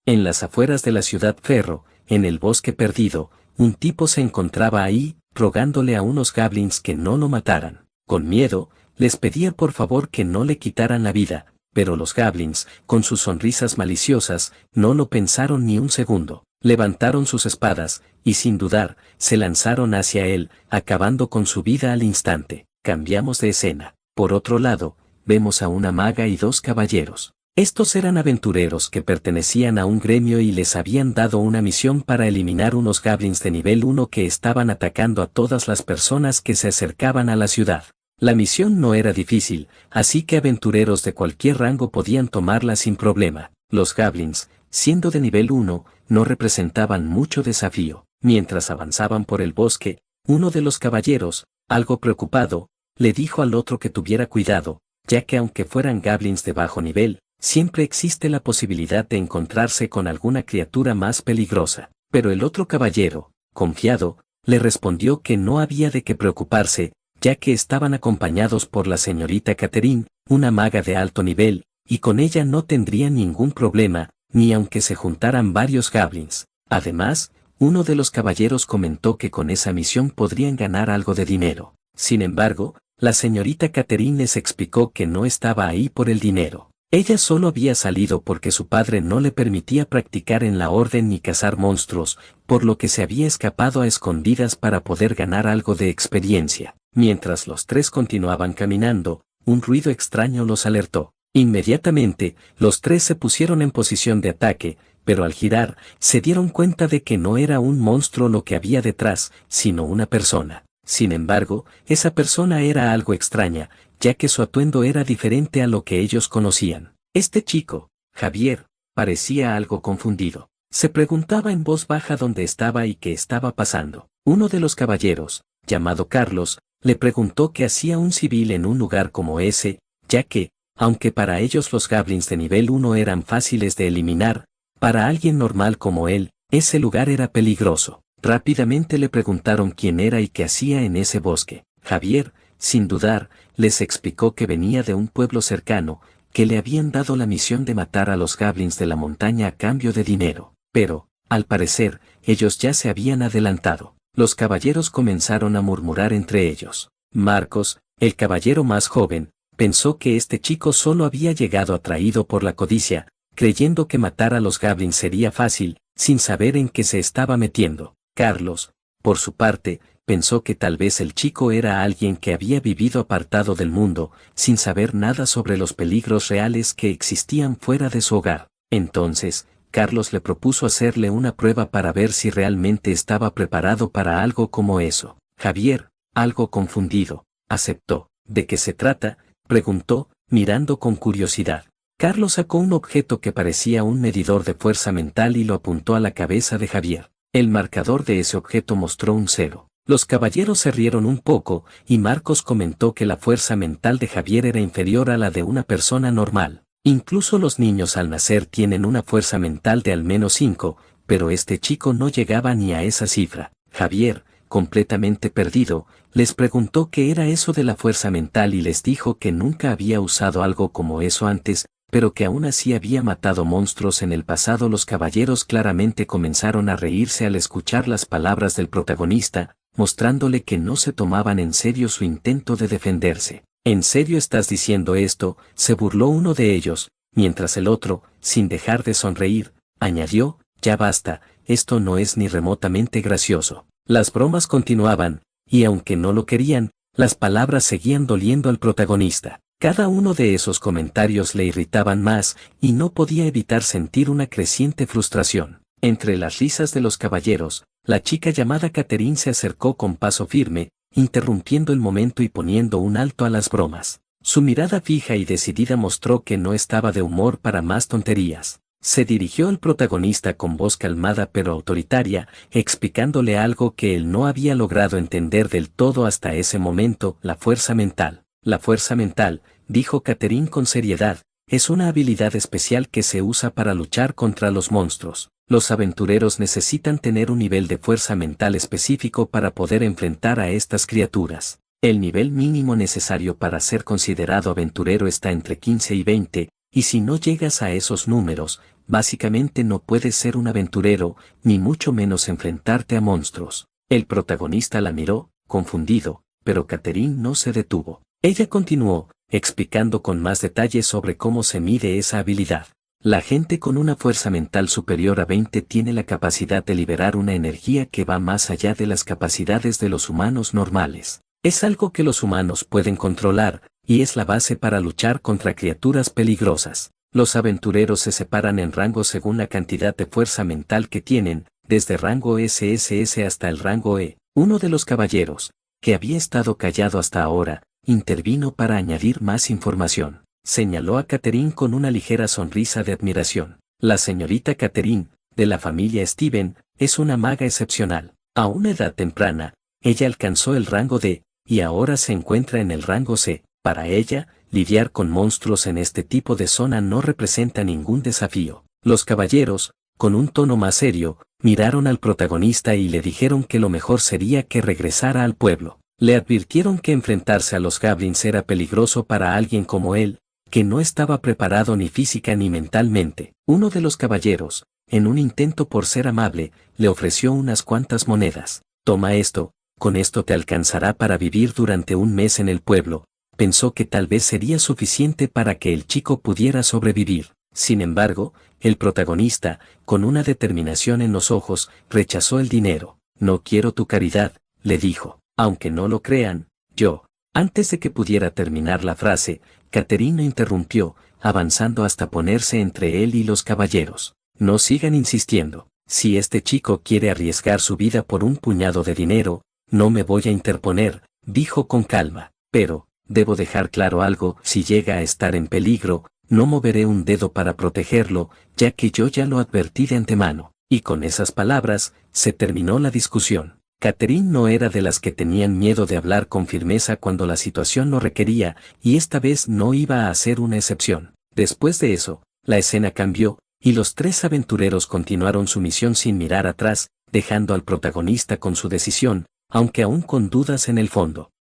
En las afueras de la ciudad Ferro, en el bosque perdido, un tipo se encontraba ahí, rogándole a unos goblins que no lo mataran. Con miedo, les pedía por favor que no le quitaran la vida, pero los goblins, con sus sonrisas maliciosas, no lo pensaron ni un segundo. Levantaron sus espadas, y sin dudar, se lanzaron hacia él, acabando con su vida al instante. Cambiamos de escena. Por otro lado, vemos a una maga y dos caballeros. Estos eran aventureros que pertenecían a un gremio y les habían dado una misión para eliminar unos goblins de nivel 1 que estaban atacando a todas las personas que se acercaban a la ciudad. La misión no era difícil, así que aventureros de cualquier rango podían tomarla sin problema. Los goblins, siendo de nivel 1, no representaban mucho desafío. Mientras avanzaban por el bosque, uno de los caballeros, algo preocupado, le dijo al otro que tuviera cuidado, ya que aunque fueran goblins de bajo nivel, siempre existe la posibilidad de encontrarse con alguna criatura más peligrosa. Pero el otro caballero, confiado, le respondió que no había de qué preocuparse, ya que estaban acompañados por la señorita Catherine, una maga de alto nivel, y con ella no tendrían ningún problema, ni aunque se juntaran varios goblins. Además, uno de los caballeros comentó que con esa misión podrían ganar algo de dinero. Sin embargo, la señorita Catherine les explicó que no estaba ahí por el dinero. Ella solo había salido porque su padre no le permitía practicar en la orden ni cazar monstruos, por lo que se había escapado a escondidas para poder ganar algo de experiencia. Mientras los tres continuaban caminando, un ruido extraño los alertó. Inmediatamente, los tres se pusieron en posición de ataque, pero al girar, se dieron cuenta de que no era un monstruo lo que había detrás, sino una persona. Sin embargo, esa persona era algo extraña, ya que su atuendo era diferente a lo que ellos conocían. Este chico, Javier, parecía algo confundido. Se preguntaba en voz baja dónde estaba y qué estaba pasando. Uno de los caballeros, llamado Carlos, le preguntó qué hacía un civil en un lugar como ese, ya que, aunque para ellos los goblins de nivel 1 eran fáciles de eliminar, para alguien normal como él, ese lugar era peligroso. Rápidamente le preguntaron quién era y qué hacía en ese bosque. Javier, sin dudar, les explicó que venía de un pueblo cercano, que le habían dado la misión de matar a los goblins de la montaña a cambio de dinero. Pero, al parecer, ellos ya se habían adelantado. Los caballeros comenzaron a murmurar entre ellos. Marcos, el caballero más joven, pensó que este chico solo había llegado atraído por la codicia, creyendo que matar a los goblins sería fácil, sin saber en qué se estaba metiendo. Carlos, por su parte, pensó que tal vez el chico era alguien que había vivido apartado del mundo, sin saber nada sobre los peligros reales que existían fuera de su hogar. Entonces, Carlos le propuso hacerle una prueba para ver si realmente estaba preparado para algo como eso. Javier, algo confundido, aceptó. ¿De qué se trata?, preguntó, mirando con curiosidad. Carlos sacó un objeto que parecía un medidor de fuerza mental y lo apuntó a la cabeza de Javier. El marcador de ese objeto mostró un 0. Los caballeros se rieron un poco, y Marcos comentó que la fuerza mental de Javier era inferior a la de una persona normal. Incluso los niños al nacer tienen una fuerza mental de al menos 5, pero este chico no llegaba ni a esa cifra. Javier, completamente perdido, les preguntó qué era eso de la fuerza mental y les dijo que nunca había usado algo como eso antes, pero que aún así había matado monstruos en el pasado. Los caballeros claramente comenzaron a reírse al escuchar las palabras del protagonista, mostrándole que no se tomaban en serio su intento de defenderse. ¿En serio estás diciendo esto?, se burló uno de ellos, mientras el otro, sin dejar de sonreír, añadió, ya basta, esto no es ni remotamente gracioso. Las bromas continuaban, y aunque no lo querían, las palabras seguían doliendo al protagonista. Cada uno de esos comentarios le irritaban más, y no podía evitar sentir una creciente frustración. Entre las risas de los caballeros, la chica llamada Catherine se acercó con paso firme, interrumpiendo el momento y poniendo un alto a las bromas. Su mirada fija y decidida mostró que no estaba de humor para más tonterías. Se dirigió al protagonista con voz calmada pero autoritaria, explicándole algo que él no había logrado entender del todo hasta ese momento: la fuerza mental. La fuerza mental, dijo Catherine con seriedad, es una habilidad especial que se usa para luchar contra los monstruos. Los aventureros necesitan tener un nivel de fuerza mental específico para poder enfrentar a estas criaturas. El nivel mínimo necesario para ser considerado aventurero está entre 15 y 20, y si no llegas a esos números, básicamente no puedes ser un aventurero, ni mucho menos enfrentarte a monstruos. El protagonista la miró, confundido, pero Catherine no se detuvo. Ella continuó, explicando con más detalles sobre cómo se mide esa habilidad. La gente con una fuerza mental superior a 20 tiene la capacidad de liberar una energía que va más allá de las capacidades de los humanos normales. Es algo que los humanos pueden controlar, y es la base para luchar contra criaturas peligrosas. Los aventureros se separan en rangos según la cantidad de fuerza mental que tienen, desde rango SSS hasta el rango E. Uno de los caballeros, que había estado callado hasta ahora, intervino para añadir más información. Señaló a Catherine con una ligera sonrisa de admiración. La señorita Catherine, de la familia Steven, es una maga excepcional. A una edad temprana, ella alcanzó el rango D, y ahora se encuentra en el rango C. Para ella, lidiar con monstruos en este tipo de zona no representa ningún desafío. Los caballeros, con un tono más serio, miraron al protagonista y le dijeron que lo mejor sería que regresara al pueblo. Le advirtieron que enfrentarse a los goblins era peligroso para alguien como él, que no estaba preparado ni física ni mentalmente. Uno de los caballeros, en un intento por ser amable, le ofreció unas cuantas monedas. Toma esto, con esto te alcanzará para vivir durante un mes en el pueblo. Pensó que tal vez sería suficiente para que el chico pudiera sobrevivir. Sin embargo, el protagonista, con una determinación en los ojos, rechazó el dinero. No quiero tu caridad, le dijo. Aunque no lo crean, yo. Antes de que pudiera terminar la frase, Catherine interrumpió, avanzando hasta ponerse entre él y los caballeros. No sigan insistiendo. Si este chico quiere arriesgar su vida por un puñado de dinero, no me voy a interponer, dijo con calma. Pero, debo dejar claro algo, si llega a estar en peligro, no moveré un dedo para protegerlo, ya que yo ya lo advertí de antemano. Y con esas palabras, se terminó la discusión. Catherine no era de las que tenían miedo de hablar con firmeza cuando la situación lo requería, y esta vez no iba a ser una excepción. Después de eso, la escena cambió, y los tres aventureros continuaron su misión sin mirar atrás, dejando al protagonista con su decisión, aunque aún con dudas en el fondo.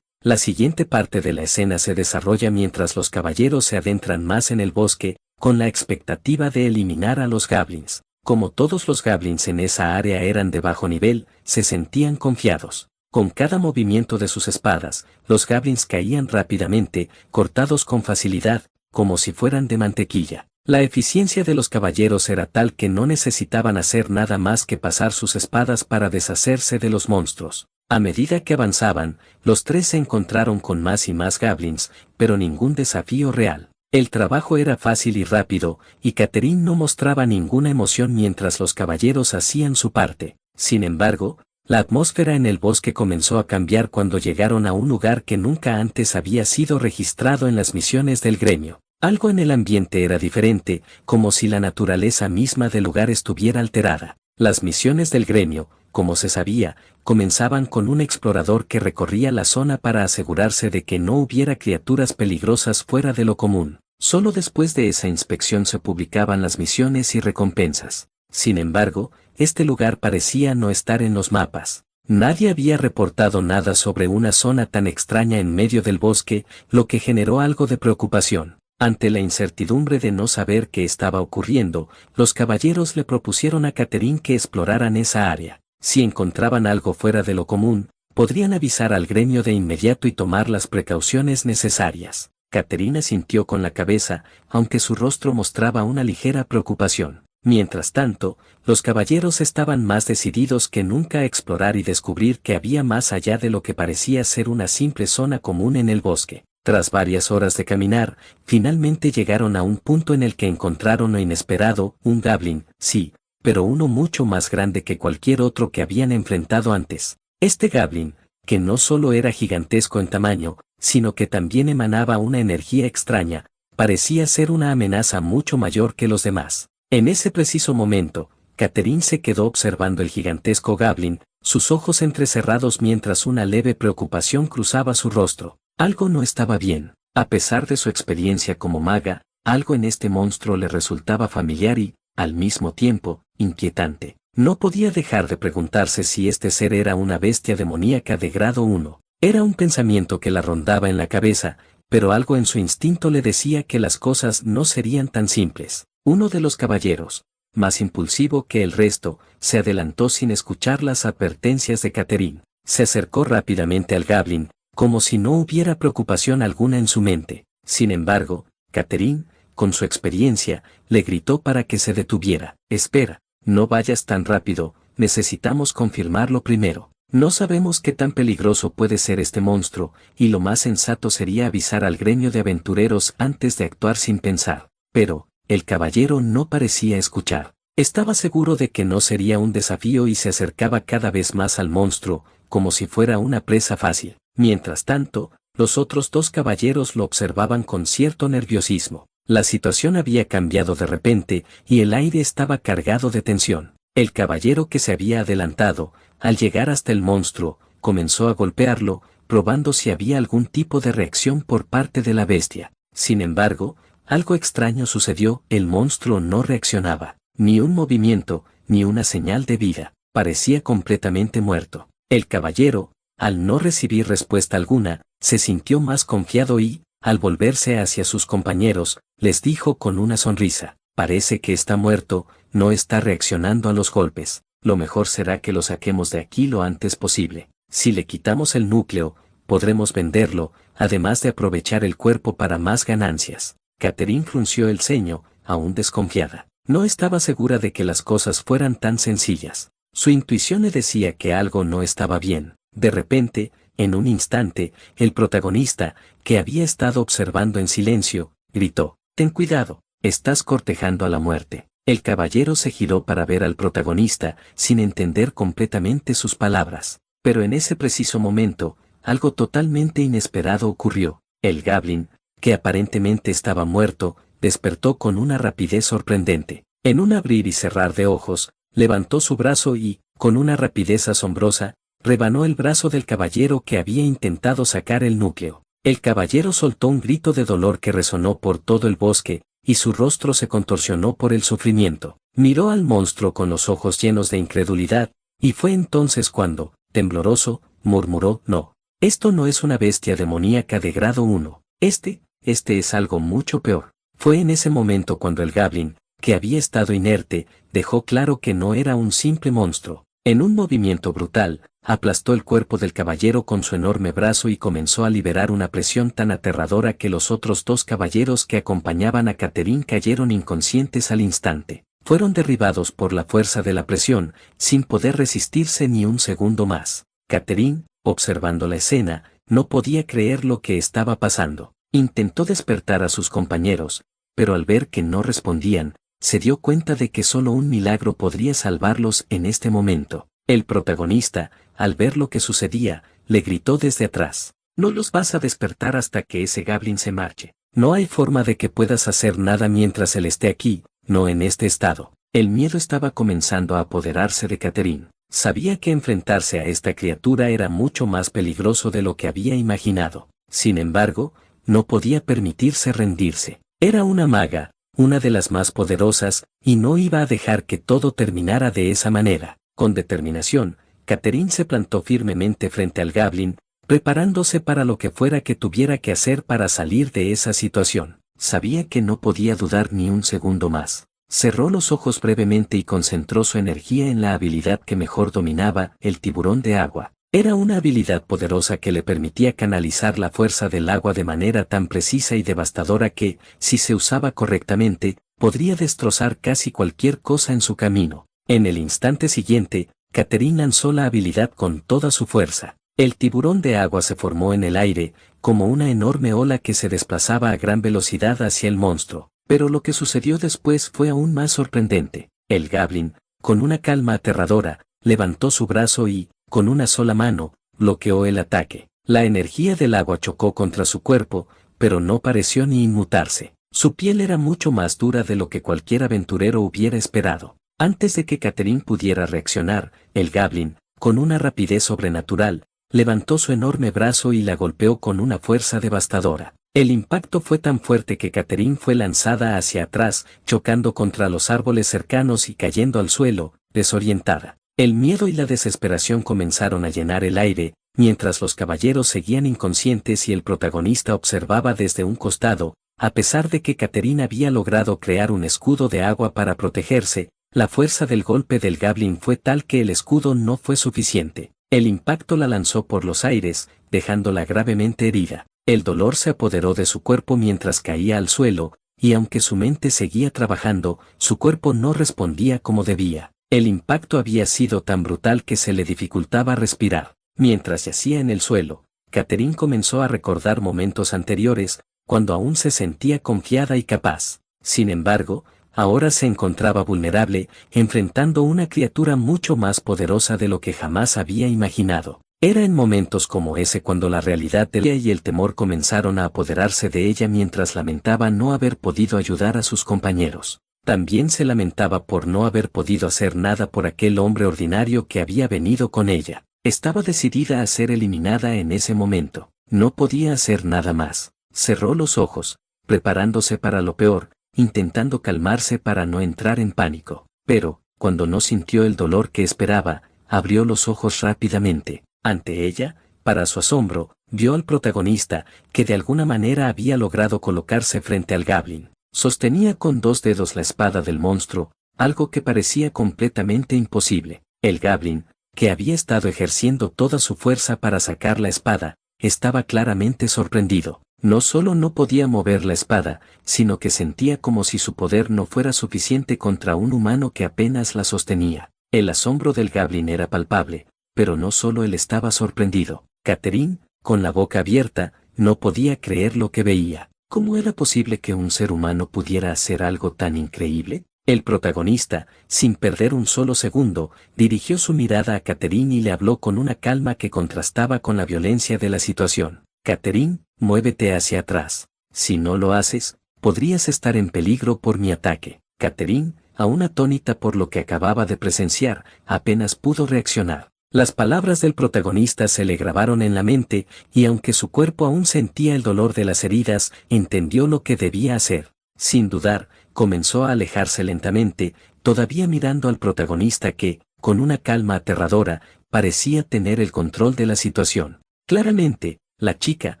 La siguiente parte de la escena se desarrolla mientras los caballeros se adentran más en el bosque, con la expectativa de eliminar a los goblins. Como todos los goblins en esa área eran de bajo nivel, se sentían confiados. Con cada movimiento de sus espadas, los goblins caían rápidamente, cortados con facilidad, como si fueran de mantequilla. La eficiencia de los caballeros era tal que no necesitaban hacer nada más que pasar sus espadas para deshacerse de los monstruos. A medida que avanzaban, los tres se encontraron con más y más goblins, pero ningún desafío real. El trabajo era fácil y rápido, y Catherine no mostraba ninguna emoción mientras los caballeros hacían su parte. Sin embargo, la atmósfera en el bosque comenzó a cambiar cuando llegaron a un lugar que nunca antes había sido registrado en las misiones del gremio. Algo en el ambiente era diferente, como si la naturaleza misma del lugar estuviera alterada. Las misiones del gremio, como se sabía, comenzaban con un explorador que recorría la zona para asegurarse de que no hubiera criaturas peligrosas fuera de lo común. Solo después de esa inspección se publicaban las misiones y recompensas. Sin embargo, este lugar parecía no estar en los mapas. Nadie había reportado nada sobre una zona tan extraña en medio del bosque, lo que generó algo de preocupación. Ante la incertidumbre de no saber qué estaba ocurriendo, los caballeros le propusieron a Catherine que exploraran esa área. Si encontraban algo fuera de lo común, podrían avisar al gremio de inmediato y tomar las precauciones necesarias. Catherine asintió con la cabeza, aunque su rostro mostraba una ligera preocupación. Mientras tanto, los caballeros estaban más decididos que nunca a explorar y descubrir que había más allá de lo que parecía ser una simple zona común en el bosque. Tras varias horas de caminar, finalmente llegaron a un punto en el que encontraron lo inesperado, un goblin, sí, pero uno mucho más grande que cualquier otro que habían enfrentado antes. Este goblin, que no solo era gigantesco en tamaño, sino que también emanaba una energía extraña, parecía ser una amenaza mucho mayor que los demás. En ese preciso momento, Catherine se quedó observando el gigantesco goblin, sus ojos entrecerrados mientras una leve preocupación cruzaba su rostro. Algo no estaba bien. A pesar de su experiencia como maga, algo en este monstruo le resultaba familiar y, al mismo tiempo, inquietante. No podía dejar de preguntarse si este ser era una bestia demoníaca de grado 1. Era un pensamiento que la rondaba en la cabeza, pero algo en su instinto le decía que las cosas no serían tan simples. Uno de los caballeros, más impulsivo que el resto, se adelantó sin escuchar las advertencias de Catherine. Se acercó rápidamente al Goblin, como si no hubiera preocupación alguna en su mente. Sin embargo, Catherine, con su experiencia, le gritó para que se detuviera. Espera, no vayas tan rápido, necesitamos confirmarlo primero. No sabemos qué tan peligroso puede ser este monstruo, y lo más sensato sería avisar al gremio de aventureros antes de actuar sin pensar. Pero, el caballero no parecía escuchar. Estaba seguro de que no sería un desafío y se acercaba cada vez más al monstruo, como si fuera una presa fácil. Mientras tanto, los otros dos caballeros lo observaban con cierto nerviosismo. La situación había cambiado de repente, y el aire estaba cargado de tensión. El caballero que se había adelantado, al llegar hasta el monstruo, comenzó a golpearlo, probando si había algún tipo de reacción por parte de la bestia. Sin embargo, algo extraño sucedió, el monstruo no reaccionaba. Ni un movimiento, ni una señal de vida. Parecía completamente muerto. El caballero, al no recibir respuesta alguna, se sintió más confiado y, al volverse hacia sus compañeros, les dijo con una sonrisa: parece que está muerto, no está reaccionando a los golpes. Lo mejor será que lo saquemos de aquí lo antes posible. Si le quitamos el núcleo, podremos venderlo, además de aprovechar el cuerpo para más ganancias. Catherine frunció el ceño, aún desconfiada. No estaba segura de que las cosas fueran tan sencillas. Su intuición le decía que algo no estaba bien. De repente, en un instante, el protagonista, que había estado observando en silencio, gritó: «Ten cuidado, estás cortejando a la muerte». El caballero se giró para ver al protagonista, sin entender completamente sus palabras. Pero en ese preciso momento, algo totalmente inesperado ocurrió. El Goblin, que aparentemente estaba muerto, despertó con una rapidez sorprendente. En un abrir y cerrar de ojos, levantó su brazo y, con una rapidez asombrosa, rebanó el brazo del caballero que había intentado sacar el núcleo. El caballero soltó un grito de dolor que resonó por todo el bosque, y su rostro se contorsionó por el sufrimiento. Miró al monstruo con los ojos llenos de incredulidad, y fue entonces cuando, tembloroso, murmuró: «No, esto no es una bestia demoníaca de grado 1. Este es algo mucho peor». Fue en ese momento cuando el Goblin, que había estado inerte, dejó claro que no era un simple monstruo. En un movimiento brutal, aplastó el cuerpo del caballero con su enorme brazo y comenzó a liberar una presión tan aterradora que los otros dos caballeros que acompañaban a Catherine cayeron inconscientes al instante. Fueron derribados por la fuerza de la presión, sin poder resistirse ni un segundo más. Catherine, observando la escena, no podía creer lo que estaba pasando. Intentó despertar a sus compañeros, pero al ver que no respondían, se dio cuenta de que solo un milagro podría salvarlos en este momento. El protagonista, al ver lo que sucedía, le gritó desde atrás: «No los vas a despertar hasta que ese Goblin se marche. No hay forma de que puedas hacer nada mientras él esté aquí, no en este estado». El miedo estaba comenzando a apoderarse de Catherine. Sabía que enfrentarse a esta criatura era mucho más peligroso de lo que había imaginado. Sin embargo, no podía permitirse rendirse. Era una maga, una de las más poderosas, y no iba a dejar que todo terminara de esa manera. Con determinación, Catherine se plantó firmemente frente al Goblin, preparándose para lo que fuera que tuviera que hacer para salir de esa situación. Sabía que no podía dudar ni un segundo más. Cerró los ojos brevemente y concentró su energía en la habilidad que mejor dominaba, el tiburón de agua. Era una habilidad poderosa que le permitía canalizar la fuerza del agua de manera tan precisa y devastadora que, si se usaba correctamente, podría destrozar casi cualquier cosa en su camino. En el instante siguiente, Catherine lanzó la habilidad con toda su fuerza. El tiburón de agua se formó en el aire, como una enorme ola que se desplazaba a gran velocidad hacia el monstruo. Pero lo que sucedió después fue aún más sorprendente. El Goblin, con una calma aterradora, levantó su brazo y, con una sola mano, bloqueó el ataque. La energía del agua chocó contra su cuerpo, pero no pareció ni inmutarse. Su piel era mucho más dura de lo que cualquier aventurero hubiera esperado. Antes de que Catherine pudiera reaccionar, el Goblin, con una rapidez sobrenatural, levantó su enorme brazo y la golpeó con una fuerza devastadora. El impacto fue tan fuerte que Catherine fue lanzada hacia atrás, chocando contra los árboles cercanos y cayendo al suelo, desorientada. El miedo y la desesperación comenzaron a llenar el aire, mientras los caballeros seguían inconscientes y el protagonista observaba desde un costado, A pesar de que Catherine había logrado crear un escudo de agua para protegerse, la fuerza del golpe del Goblin fue tal que el escudo no fue suficiente. El impacto la lanzó por los aires, dejándola gravemente herida. El dolor se apoderó de su cuerpo mientras caía al suelo, y aunque su mente seguía trabajando, su cuerpo no respondía como debía. El impacto había sido tan brutal que se le dificultaba respirar. Mientras yacía en el suelo, Catherine comenzó a recordar momentos anteriores, cuando aún se sentía confiada y capaz. Sin embargo, ahora se encontraba vulnerable, enfrentando una criatura mucho más poderosa de lo que jamás había imaginado. Era en momentos como ese cuando la realidad de ella y el temor comenzaron a apoderarse de ella mientras lamentaba no haber podido ayudar a sus compañeros. También se lamentaba por no haber podido hacer nada por aquel hombre ordinario que había venido con ella. Estaba decidida a ser eliminada en ese momento. No podía hacer nada más. Cerró los ojos, preparándose para lo peor, intentando calmarse para no entrar en pánico. Pero, cuando no sintió el dolor que esperaba, abrió los ojos rápidamente. Ante ella, para su asombro, vio al protagonista, que de alguna manera había logrado colocarse frente al Goblin. Sostenía con 2 dedos la espada del monstruo, algo que parecía completamente imposible. El Goblin, que había estado ejerciendo toda su fuerza para sacar la espada, estaba claramente sorprendido. No solo no podía mover la espada, sino que sentía como si su poder no fuera suficiente contra un humano que apenas la sostenía. El asombro del Goblin era palpable, pero no solo él estaba sorprendido. Catherine, con la boca abierta, no podía creer lo que veía. ¿Cómo era posible que un ser humano pudiera hacer algo tan increíble? El protagonista, sin perder un solo segundo, dirigió su mirada a Catherine y le habló con una calma que contrastaba con la violencia de la situación. Catherine, muévete hacia atrás. Si no lo haces, podrías estar en peligro por mi ataque. Catherine, aún atónita por lo que acababa de presenciar, apenas pudo reaccionar. Las palabras del protagonista se le grabaron en la mente, y aunque su cuerpo aún sentía el dolor de las heridas, entendió lo que debía hacer. Sin dudar, comenzó a alejarse lentamente, todavía mirando al protagonista que, con una calma aterradora, parecía tener el control de la situación. Claramente, la chica,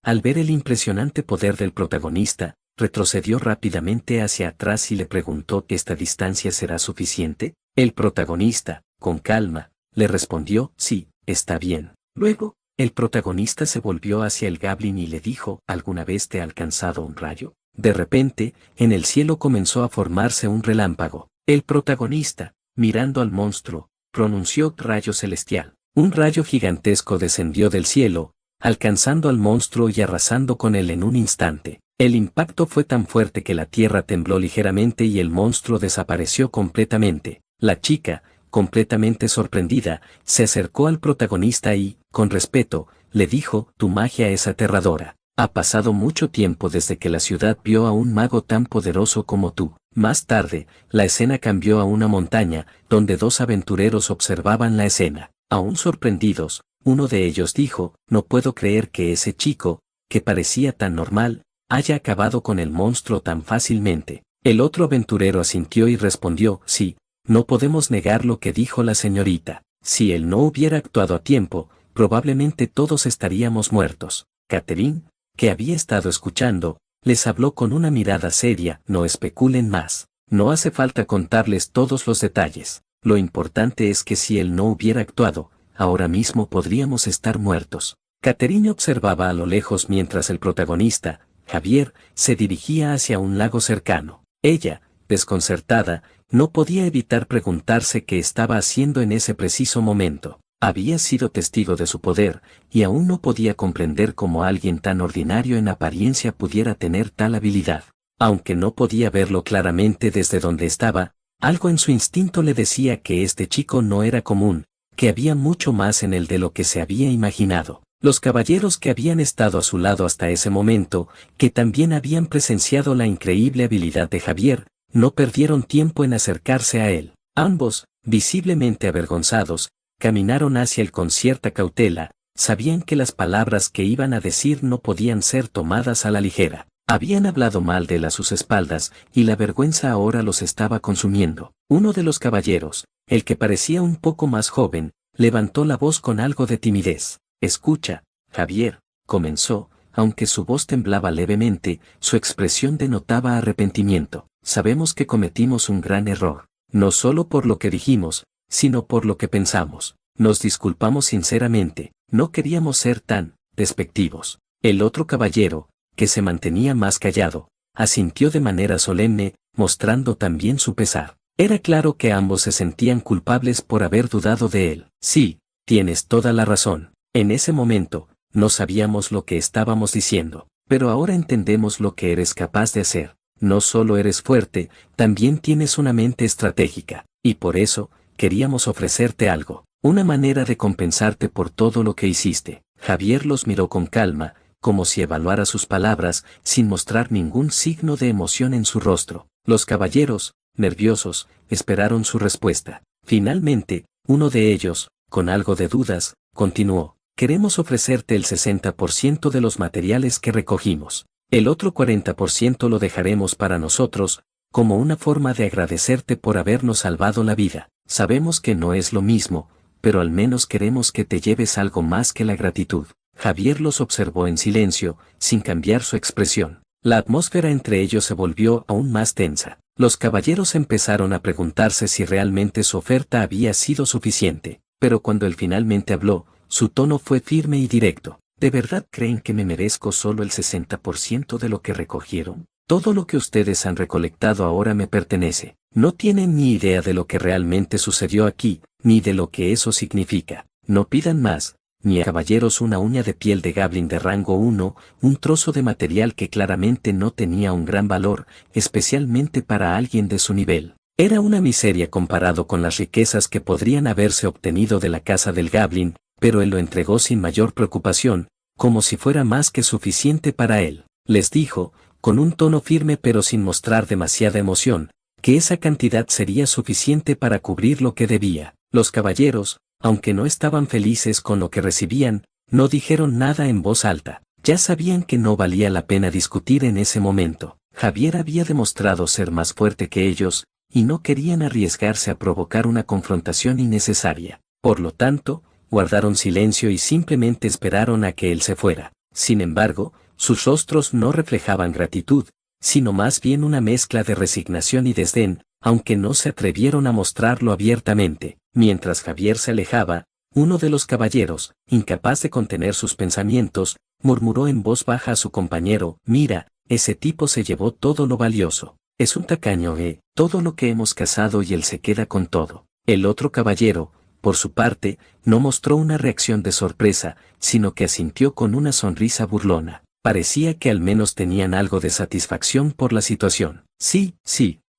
al ver el impresionante poder del protagonista, retrocedió rápidamente hacia atrás y le preguntó: ¿esta distancia será suficiente? El protagonista, con calma, le respondió: sí, está bien. Luego, el protagonista se volvió hacia el Goblin y le dijo: ¿alguna vez te ha alcanzado un rayo? De repente, en el cielo comenzó a formarse un relámpago. El protagonista, mirando al monstruo, pronunció: rayo celestial. Un rayo gigantesco descendió del cielo, alcanzando al monstruo y arrasando con él en un instante. El impacto fue tan fuerte que la tierra tembló ligeramente y el monstruo desapareció completamente. La chica, completamente sorprendida, se acercó al protagonista y, con respeto, le dijo: tu magia es aterradora. Ha pasado mucho tiempo desde que la ciudad vio a un mago tan poderoso como tú. Más tarde, la escena cambió a una montaña, donde 2 aventureros observaban la escena. Aún sorprendidos, uno de ellos dijo: no puedo creer que ese chico, que parecía tan normal, haya acabado con el monstruo tan fácilmente. El otro aventurero asintió y respondió: sí, no podemos negar lo que dijo la señorita. Si él no hubiera actuado a tiempo, probablemente todos estaríamos muertos. Catherine, que había estado escuchando, les habló con una mirada seria: no especulen más. No hace falta contarles todos los detalles. Lo importante es que si él no hubiera actuado, ahora mismo podríamos estar muertos. Catherine observaba a lo lejos mientras el protagonista, Javier, se dirigía hacia un lago cercano. Ella, desconcertada, no podía evitar preguntarse qué estaba haciendo en ese preciso momento. Había sido testigo de su poder, y aún no podía comprender cómo alguien tan ordinario en apariencia pudiera tener tal habilidad. Aunque no podía verlo claramente desde donde estaba, algo en su instinto le decía que este chico no era común, que había mucho más en él de lo que se había imaginado. Los caballeros que habían estado a su lado hasta ese momento, que también habían presenciado la increíble habilidad de Javier, no perdieron tiempo en acercarse a él. Ambos, visiblemente avergonzados, caminaron hacia él con cierta cautela. Sabían que las palabras que iban a decir no podían ser tomadas a la ligera. Habían hablado mal de él a sus espaldas, y la vergüenza ahora los estaba consumiendo. Uno de los caballeros, el que parecía un poco más joven, levantó la voz con algo de timidez. Escucha, Javier, comenzó, aunque su voz temblaba levemente, su expresión denotaba arrepentimiento. Sabemos que cometimos un gran error, no solo por lo que dijimos, sino por lo que pensamos. Nos disculpamos sinceramente, no queríamos ser tan despectivos. El otro caballero, que se mantenía más callado, asintió de manera solemne, mostrando también su pesar. Era claro que ambos se sentían culpables por haber dudado de él. Sí, tienes toda la razón. En ese momento, no sabíamos lo que estábamos diciendo, pero ahora entendemos lo que eres capaz de hacer. No solo eres fuerte, también tienes una mente estratégica, y por eso, queríamos ofrecerte algo, una manera de compensarte por todo lo que hiciste. Javier los miró con calma, como si evaluara sus palabras, sin mostrar ningún signo de emoción en su rostro. Los caballeros, nerviosos, esperaron su respuesta. Finalmente, uno de ellos, con algo de dudas, continuó: queremos ofrecerte el 60% de los materiales que recogimos. El otro 40% lo dejaremos para nosotros, como una forma de agradecerte por habernos salvado la vida. Sabemos que no es lo mismo, pero al menos queremos que te lleves algo más que la gratitud. Javier los observó en silencio, sin cambiar su expresión. La atmósfera entre ellos se volvió aún más tensa. Los caballeros empezaron a preguntarse si realmente su oferta había sido suficiente, pero cuando él finalmente habló, su tono fue firme y directo. ¿De verdad creen que me merezco solo el 60% de lo que recogieron? Todo lo que ustedes han recolectado ahora me pertenece. No tienen ni idea de lo que realmente sucedió aquí, ni de lo que eso significa. No pidan más, ni a caballeros una uña de piel de Goblin de rango 1, un trozo de material que claramente no tenía un gran valor, especialmente para alguien de su nivel. Era una miseria comparado con las riquezas que podrían haberse obtenido de la casa del Goblin, pero él lo entregó sin mayor preocupación, como si fuera más que suficiente para él. Les dijo, con un tono firme pero sin mostrar demasiada emoción, que esa cantidad sería suficiente para cubrir lo que debía. Los caballeros, aunque no estaban felices con lo que recibían, no dijeron nada en voz alta. Ya sabían que no valía la pena discutir en ese momento. Javier había demostrado ser más fuerte que ellos, y no querían arriesgarse a provocar una confrontación innecesaria. Por lo tanto, guardaron silencio y simplemente esperaron a que él se fuera. Sin embargo, sus rostros no reflejaban gratitud, sino más bien una mezcla de resignación y desdén, aunque no se atrevieron a mostrarlo abiertamente. Mientras Javier se alejaba, uno de los caballeros, incapaz de contener sus pensamientos, murmuró en voz baja a su compañero: mira, ese tipo se llevó todo lo valioso. Es un tacaño, todo lo que hemos cazado y él se queda con todo. El otro caballero, por su parte, no mostró una reacción de sorpresa, sino que asintió con una sonrisa burlona. Parecía que al menos tenían algo de satisfacción por la situación. Sí,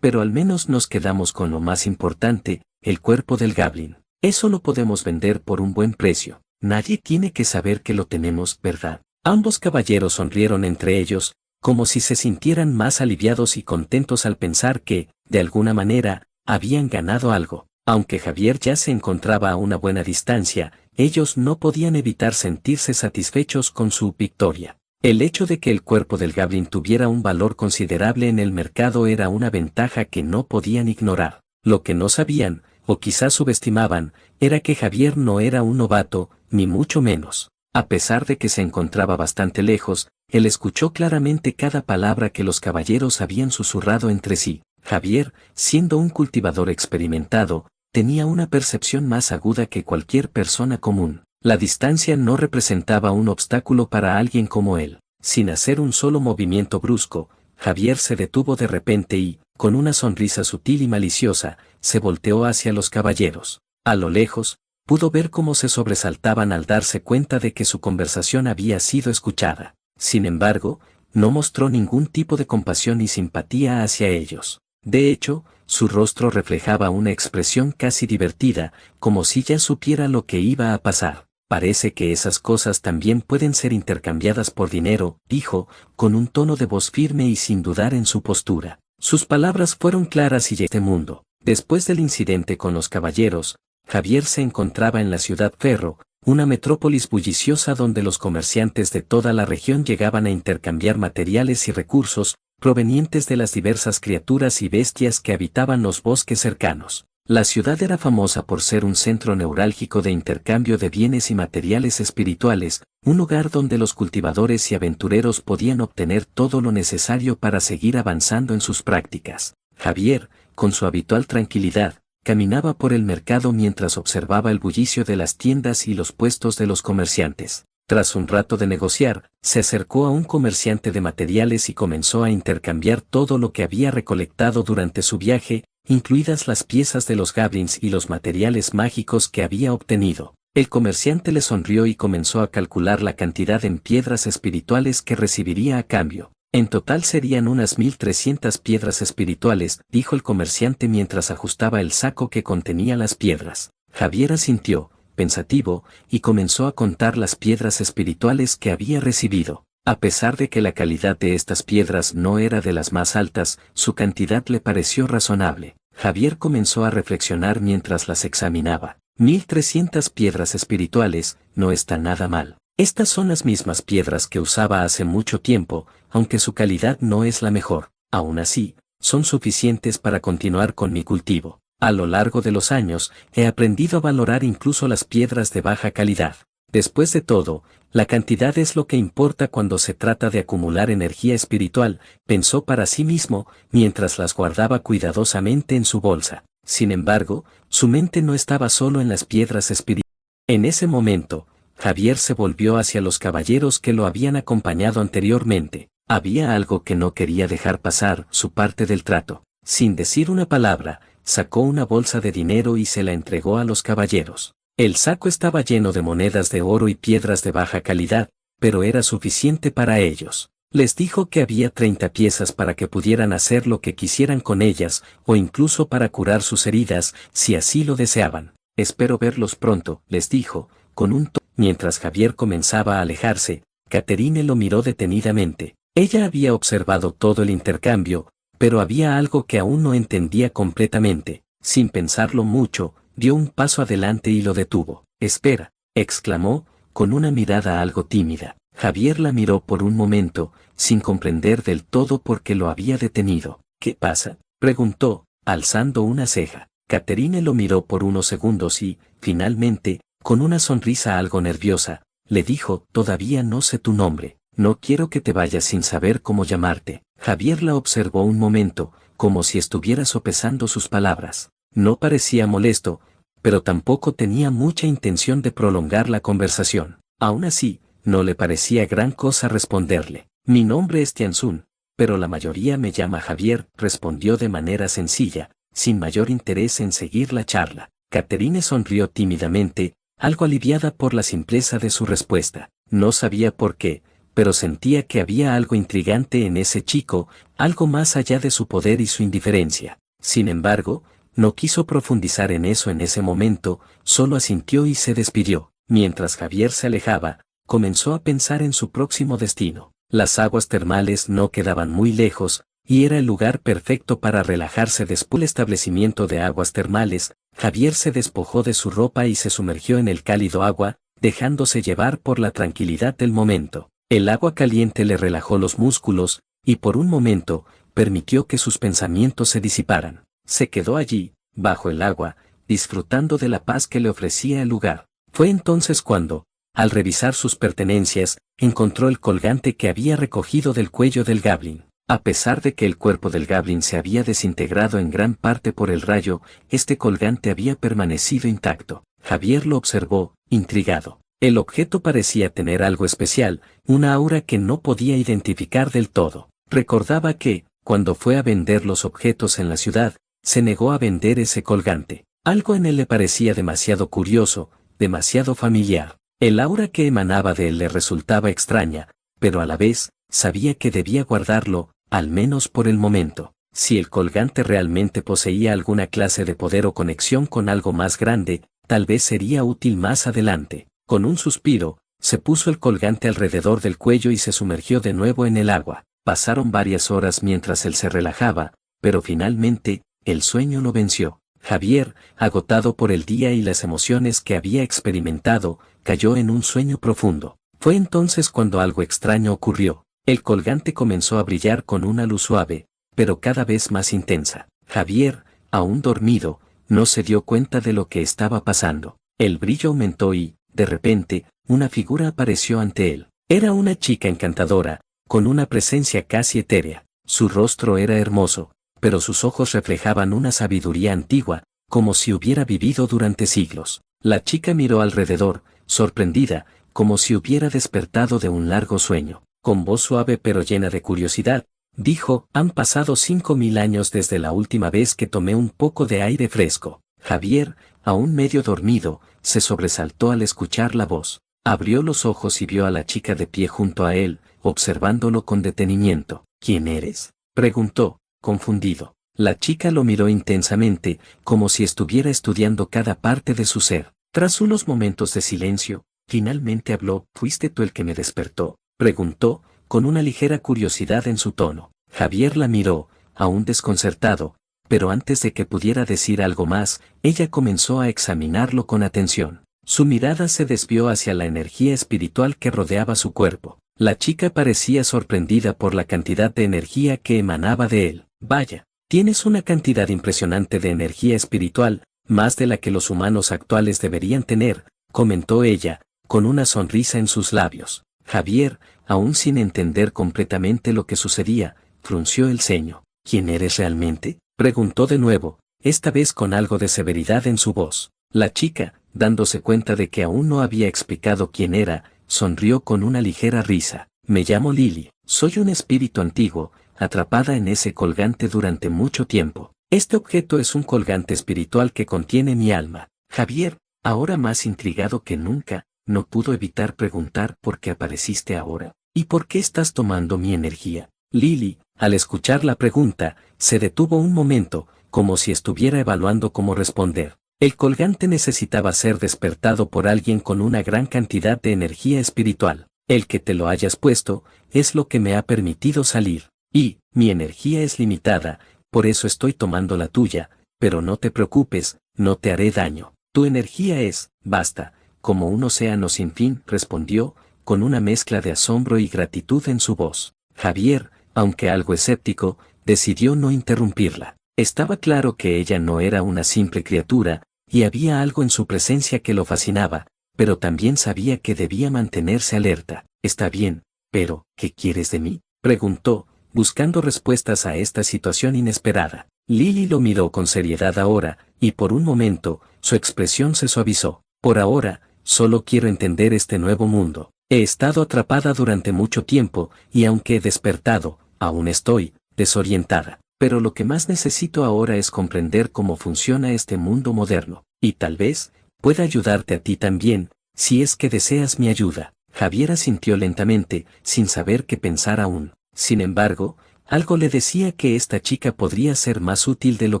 pero al menos nos quedamos con lo más importante, el cuerpo del Goblin. Eso lo podemos vender por un buen precio. Nadie tiene que saber que lo tenemos, ¿verdad? Ambos caballeros sonrieron entre ellos, como si se sintieran más aliviados y contentos al pensar que, de alguna manera, habían ganado algo. Aunque Javier ya se encontraba a una buena distancia, ellos no podían evitar sentirse satisfechos con su victoria. El hecho de que el cuerpo del Goblin tuviera un valor considerable en el mercado era una ventaja que no podían ignorar. Lo que no sabían, o quizás subestimaban, era que Javier no era un novato, ni mucho menos. A pesar de que se encontraba bastante lejos, él escuchó claramente cada palabra que los caballeros habían susurrado entre sí. Javier, siendo un cultivador experimentado, tenía una percepción más aguda que cualquier persona común. La distancia no representaba un obstáculo para alguien como él. Sin hacer un solo movimiento brusco, Javier se detuvo de repente y, con una sonrisa sutil y maliciosa, se volteó hacia los caballeros. A lo lejos, pudo ver cómo se sobresaltaban al darse cuenta de que su conversación había sido escuchada. Sin embargo, no mostró ningún tipo de compasión ni simpatía hacia ellos. De hecho, su rostro reflejaba una expresión casi divertida, como si ya supiera lo que iba a pasar. Parece que esas cosas también pueden ser intercambiadas por dinero, dijo, con un tono de voz firme y sin dudar en su postura. Sus palabras fueron claras y este mundo. Después del incidente con los caballeros, Javier se encontraba en la ciudad Ferro, una metrópolis bulliciosa donde los comerciantes de toda la región llegaban a intercambiar materiales y recursos, provenientes de las diversas criaturas y bestias que habitaban los bosques cercanos. La ciudad era famosa por ser un centro neurálgico de intercambio de bienes y materiales espirituales, un lugar donde los cultivadores y aventureros podían obtener todo lo necesario para seguir avanzando en sus prácticas. Javier, con su habitual tranquilidad, caminaba por el mercado mientras observaba el bullicio de las tiendas y los puestos de los comerciantes. Tras un rato de negociar, se acercó a un comerciante de materiales y comenzó a intercambiar todo lo que había recolectado durante su viaje, incluidas las piezas de los goblins y los materiales mágicos que había obtenido. El comerciante le sonrió y comenzó a calcular la cantidad en piedras espirituales que recibiría a cambio. En total serían unas 1300 piedras espirituales, dijo el comerciante mientras ajustaba el saco que contenía las piedras. Javier asintió, pensativo, y comenzó a contar las piedras espirituales que había recibido. A pesar de que la calidad de estas piedras no era de las más altas, su cantidad le pareció razonable. Javier comenzó a reflexionar mientras las examinaba. 1300 piedras espirituales, no está nada mal. Estas son las mismas piedras que usaba hace mucho tiempo, aunque su calidad no es la mejor. Aún así, son suficientes para continuar con mi cultivo. A lo largo de los años, he aprendido a valorar incluso las piedras de baja calidad. Después de todo, la cantidad es lo que importa cuando se trata de acumular energía espiritual, pensó para sí mismo, mientras las guardaba cuidadosamente en su bolsa. Sin embargo, su mente no estaba solo en las piedras espirituales. En ese momento, Javier se volvió hacia los caballeros que lo habían acompañado anteriormente. Había algo que no quería dejar pasar, su parte del trato. Sin decir una palabra, sacó una bolsa de dinero y se la entregó a los caballeros. El saco estaba lleno de monedas de oro y piedras de baja calidad, pero era suficiente para ellos. Les dijo que había 30 piezas para que pudieran hacer lo que quisieran con ellas, o incluso para curar sus heridas, si así lo deseaban. Espero verlos pronto, les dijo, con un tono. Mientras Javier comenzaba a alejarse, Catherine lo miró detenidamente. Ella había observado todo el intercambio, pero había algo que aún no entendía completamente. Sin pensarlo mucho, dio un paso adelante y lo detuvo. Espera, exclamó, con una mirada algo tímida. Javier la miró por un momento, sin comprender del todo por qué lo había detenido. ¿Qué pasa?, preguntó, alzando una ceja. Catherine lo miró por unos segundos y, finalmente, con una sonrisa algo nerviosa, le dijo, todavía no sé tu nombre, no quiero que te vayas sin saber cómo llamarte. Javier la observó un momento, como si estuviera sopesando sus palabras. No parecía molesto, pero tampoco tenía mucha intención de prolongar la conversación. Aún así, no le parecía gran cosa responderle. Mi nombre es Tianzun, pero la mayoría me llama Javier, respondió de manera sencilla, sin mayor interés en seguir la charla. Catherine sonrió tímidamente, algo aliviada por la simpleza de su respuesta. No sabía por qué, pero sentía que había algo intrigante en ese chico, algo más allá de su poder y su indiferencia. Sin embargo, no quiso profundizar en eso en ese momento, solo asintió y se despidió. Mientras Javier se alejaba, comenzó a pensar en su próximo destino. Las aguas termales no quedaban muy lejos, y era el lugar perfecto para relajarse. Después del establecimiento de aguas termales, Javier se despojó de su ropa y se sumergió en el cálido agua, dejándose llevar por la tranquilidad del momento. El agua caliente le relajó los músculos, y por un momento, permitió que sus pensamientos se disiparan. Se quedó allí, bajo el agua, disfrutando de la paz que le ofrecía el lugar. Fue entonces cuando, al revisar sus pertenencias, encontró el colgante que había recogido del cuello del goblin. A pesar de que el cuerpo del goblin se había desintegrado en gran parte por el rayo, este colgante había permanecido intacto. Javier lo observó, intrigado. El objeto parecía tener algo especial, una aura que no podía identificar del todo. Recordaba que, cuando fue a vender los objetos en la ciudad, se negó a vender ese colgante. Algo en él le parecía demasiado curioso, demasiado familiar. El aura que emanaba de él le resultaba extraña, pero a la vez, sabía que debía guardarlo, al menos por el momento. Si el colgante realmente poseía alguna clase de poder o conexión con algo más grande, tal vez sería útil más adelante. Con un suspiro, se puso el colgante alrededor del cuello y se sumergió de nuevo en el agua. Pasaron varias horas mientras él se relajaba, pero finalmente, el sueño lo venció. Javier, agotado por el día y las emociones que había experimentado, cayó en un sueño profundo. Fue entonces cuando algo extraño ocurrió. El colgante comenzó a brillar con una luz suave, pero cada vez más intensa. Javier, aún dormido, no se dio cuenta de lo que estaba pasando. El brillo aumentó y, de repente, una figura apareció ante él. Era una chica encantadora, con una presencia casi etérea. Su rostro era hermoso, pero sus ojos reflejaban una sabiduría antigua, como si hubiera vivido durante siglos. La chica miró alrededor, sorprendida, como si hubiera despertado de un largo sueño. Con voz suave pero llena de curiosidad, dijo: «Han pasado 5000 años desde la última vez que tomé un poco de aire fresco». Javier, aún medio dormido, se sobresaltó al escuchar la voz. Abrió los ojos y vio a la chica de pie junto a él, observándolo con detenimiento. «¿Quién eres?», preguntó, confundido. La chica lo miró intensamente, como si estuviera estudiando cada parte de su ser. Tras unos momentos de silencio, finalmente habló. «¿Fuiste tú el que me despertó?», preguntó, con una ligera curiosidad en su tono. Javier la miró, aún desconcertado, pero antes de que pudiera decir algo más, ella comenzó a examinarlo con atención. Su mirada se desvió hacia la energía espiritual que rodeaba su cuerpo. La chica parecía sorprendida por la cantidad de energía que emanaba de él. «Vaya, tienes una cantidad impresionante de energía espiritual, más de la que los humanos actuales deberían tener», comentó ella, con una sonrisa en sus labios. Javier, aún sin entender completamente lo que sucedía, frunció el ceño. «¿Quién eres realmente?», preguntó de nuevo, esta vez con algo de severidad en su voz. La chica, dándose cuenta de que aún no había explicado quién era, sonrió con una ligera risa. «Me llamo Lily, soy un espíritu antiguo, atrapada en ese colgante durante mucho tiempo. Este objeto es un colgante espiritual que contiene mi alma». Javier, ahora más intrigado que nunca, no pudo evitar preguntar: «¿Por qué apareciste ahora? ¿Y por qué estás tomando mi energía?». Lily, al escuchar la pregunta, se detuvo un momento, como si estuviera evaluando cómo responder. El colgante necesitaba ser despertado por alguien con una gran cantidad de energía espiritual. «El que te lo hayas puesto, es lo que me ha permitido salir. Y, mi energía es limitada, por eso estoy tomando la tuya, pero no te preocupes, no te haré daño. Tu energía es, basta, como un océano sin fin», respondió, con una mezcla de asombro y gratitud en su voz. Javier, aunque algo escéptico, decidió no interrumpirla. Estaba claro que ella no era una simple criatura, y había algo en su presencia que lo fascinaba, pero también sabía que debía mantenerse alerta. «Está bien, pero, ¿qué quieres de mí?», preguntó, buscando respuestas a esta situación inesperada. Lily lo miró con seriedad ahora, y por un momento, su expresión se suavizó. «Por ahora, solo quiero entender este nuevo mundo. He estado atrapada durante mucho tiempo, y aunque he despertado, aún estoy desorientada. Pero lo que más necesito ahora es comprender cómo funciona este mundo moderno, y tal vez pueda ayudarte a ti también, si es que deseas mi ayuda». Javier asintió lentamente, sin saber qué pensar aún. Sin embargo, algo le decía que esta chica podría ser más útil de lo